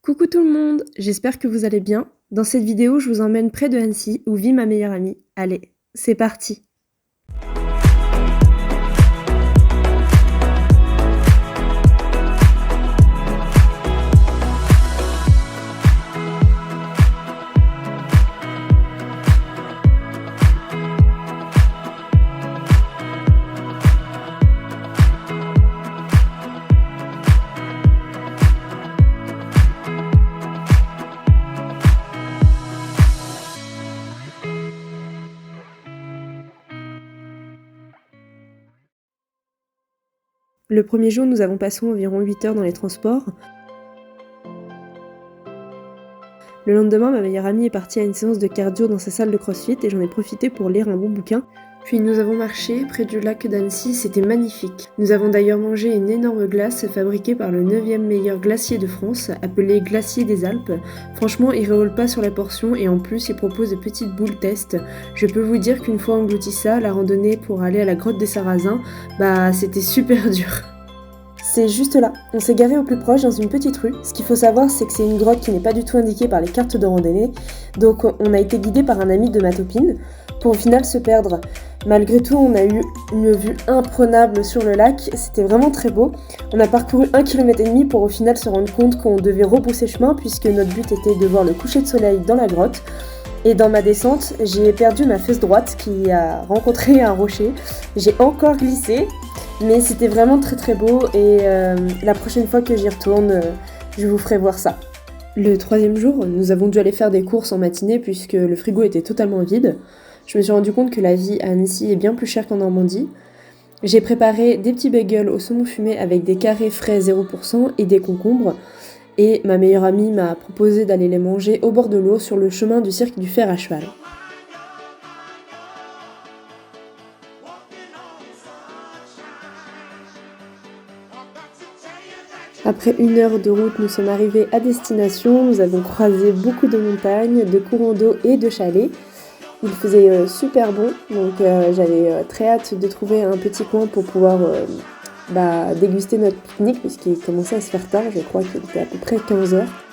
Coucou tout le monde, j'espère que vous allez bien. Dans cette vidéo, je vous emmène près de Annecy où vit ma meilleure amie. Allez, c'est parti. Le premier jour, nous avons passé environ 8 heures dans les transports. Le lendemain, ma meilleure amie est partie à une séance de cardio dans sa salle de crossfit et j'en ai profité pour lire un bon bouquin. Puis nous avons marché près du lac d'Annecy, c'était magnifique. Nous avons d'ailleurs mangé une énorme glace fabriquée par le 9e meilleur glacier de France, appelé Glacier des Alpes. Franchement, il révole pas sur la portion et en plus, il propose de petites boules test. Je peux vous dire qu'une fois englouti ça, la randonnée pour aller à la grotte des Sarrasins, c'était super dur. C'est juste là, on s'est garé au plus proche dans une petite rue. Ce qu'il faut savoir, c'est que c'est une grotte qui n'est pas du tout indiquée par les cartes de randonnée, donc on a été guidé par un ami de ma copine, pour au final se perdre. Malgré tout, on a eu une vue imprenable sur le lac, c'était vraiment très beau. On a parcouru 1,5 km pour au final se rendre compte qu'on devait rebrousser chemin, puisque notre but était de voir le coucher de soleil dans la grotte. Et dans ma descente, j'ai perdu ma fesse droite qui a rencontré un rocher. J'ai encore glissé. Mais c'était vraiment très très beau et la prochaine fois que j'y retourne, je vous ferai voir ça. Le 3e jour, nous avons dû aller faire des courses en matinée puisque le frigo était totalement vide. Je me suis rendu compte que la vie à Annecy est bien plus chère qu'en Normandie. J'ai préparé des petits bagels au saumon fumé avec des carrés frais 0% et des concombres. Et ma meilleure amie m'a proposé d'aller les manger au bord de l'eau sur le chemin du cirque du fer à cheval. Après 1 heure de route, nous sommes arrivés à destination. Nous avons croisé beaucoup de montagnes, de courants d'eau et de chalets. Il faisait super bon, donc j'avais très hâte de trouver un petit coin pour pouvoir déguster notre pique-nique puisqu'il commençait à se faire tard. Je crois qu'il était à peu près 15 heures.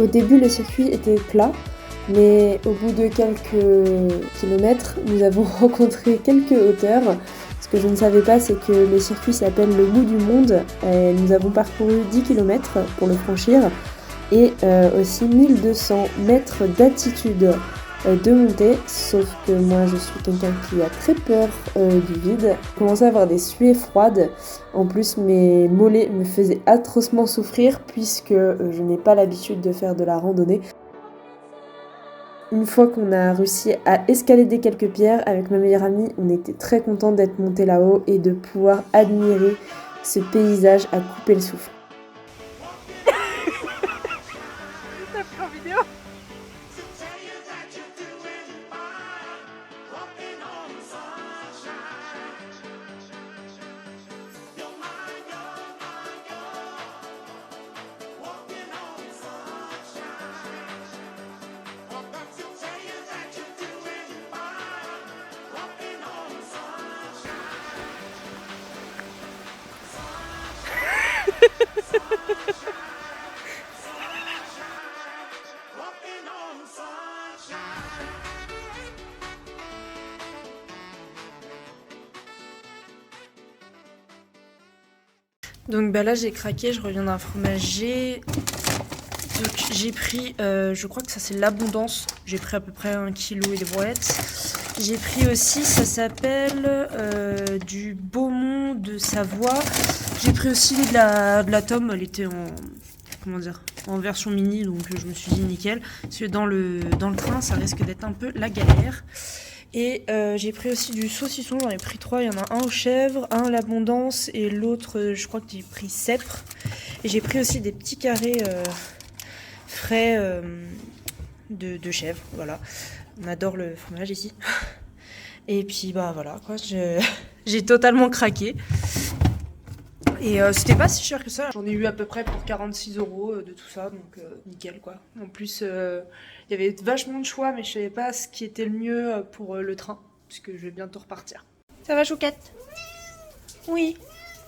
Au début, le circuit était plat, mais au bout de quelques kilomètres, nous avons rencontré quelques hauteurs. Ce que je ne savais pas, c'est que le circuit s'appelle le bout du monde. Et nous avons parcouru 10 km pour le franchir et aussi 1200 mètres d'altitude de montée, sauf que moi je suis quelqu'un qui a très peur du vide. Je commençais à avoir des suées froides, en plus mes mollets me faisaient atrocement souffrir puisque je n'ai pas l'habitude de faire de la randonnée. Une fois qu'on a réussi à escalader quelques pierres avec ma meilleure amie, on était très contents d'être montés là-haut et de pouvoir admirer ce paysage à couper le souffle. T'as pris en vidéo ? Donc là j'ai craqué, je reviens d'un fromager. Donc j'ai pris, je crois que ça c'est l'abondance. J'ai pris à peu près 1 kg et des brouettes. J'ai pris aussi, ça s'appelle du Beaumont de Savoie. J'ai pris aussi de la tome, elle était en version mini, donc je me suis dit nickel. Parce que dans le train, ça risque d'être un peu la galère. Et j'ai pris aussi du saucisson, j'en ai pris 3, il y en a un aux chèvres, un à l'abondance et l'autre, je crois que j'ai pris cèpre. Et j'ai pris aussi des petits carrés frais de chèvre, voilà. On adore le fromage ici. Et puis bah voilà quoi, j'ai totalement craqué. Et c'était pas si cher que ça, j'en ai eu à peu près pour 46 € de tout ça, donc nickel quoi. En plus, il y avait vachement de choix, mais je savais pas ce qui était le mieux pour le train, puisque je vais bientôt repartir. Ça va Chouquette? Oui.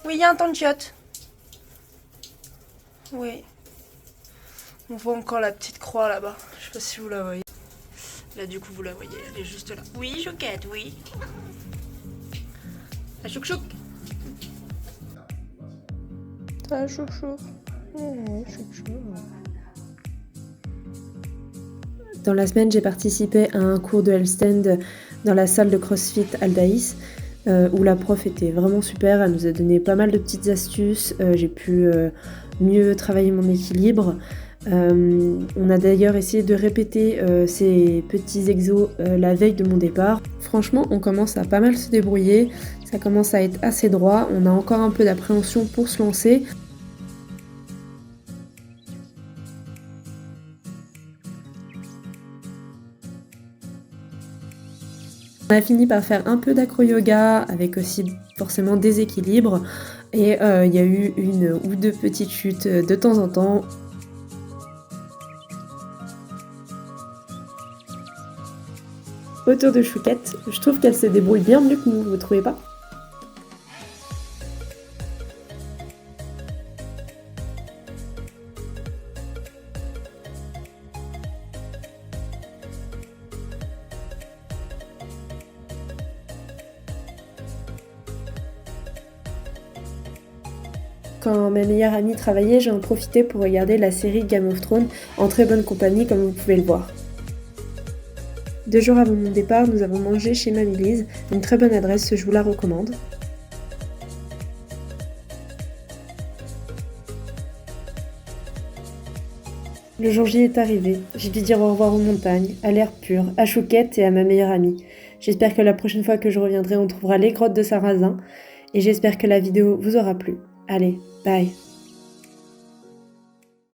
Oui, il y a un tanchiote. Oui. On voit encore la petite croix là-bas, je sais pas si vous la voyez. Là du coup vous la voyez, elle est juste là. Oui Chouquette, oui. La chouc-chouc. La chouc-chouc. Dans la semaine, j'ai participé à un cours de handstand dans la salle de CrossFit Aldaïs, où la prof était vraiment super, elle nous a donné pas mal de petites astuces, j'ai pu mieux travailler mon équilibre. On a d'ailleurs essayé de répéter ces petits exos la veille de mon départ. Franchement, on commence à pas mal se débrouiller, ça commence à être assez droit, on a encore un peu d'appréhension pour se lancer. On a fini par faire un peu d'acro-yoga avec aussi forcément des équilibres et il y a eu une ou deux petites chutes de temps en temps. Autour de Chouquette, je trouve qu'elle se débrouille bien mieux que nous, vous trouvez pas ? Quand ma meilleure amie travaillait, j'en profitais pour regarder la série Game of Thrones en très bonne compagnie comme vous pouvez le voir. 2 jours avant mon départ, nous avons mangé chez Mamie Lise, une très bonne adresse, je vous la recommande. Le jour J est arrivé, j'ai dû dire au revoir aux montagnes, à l'air pur, à Chouquette et à ma meilleure amie. J'espère que la prochaine fois que je reviendrai, on trouvera les grottes de Sarrazin et j'espère que la vidéo vous aura plu. Allez, bye!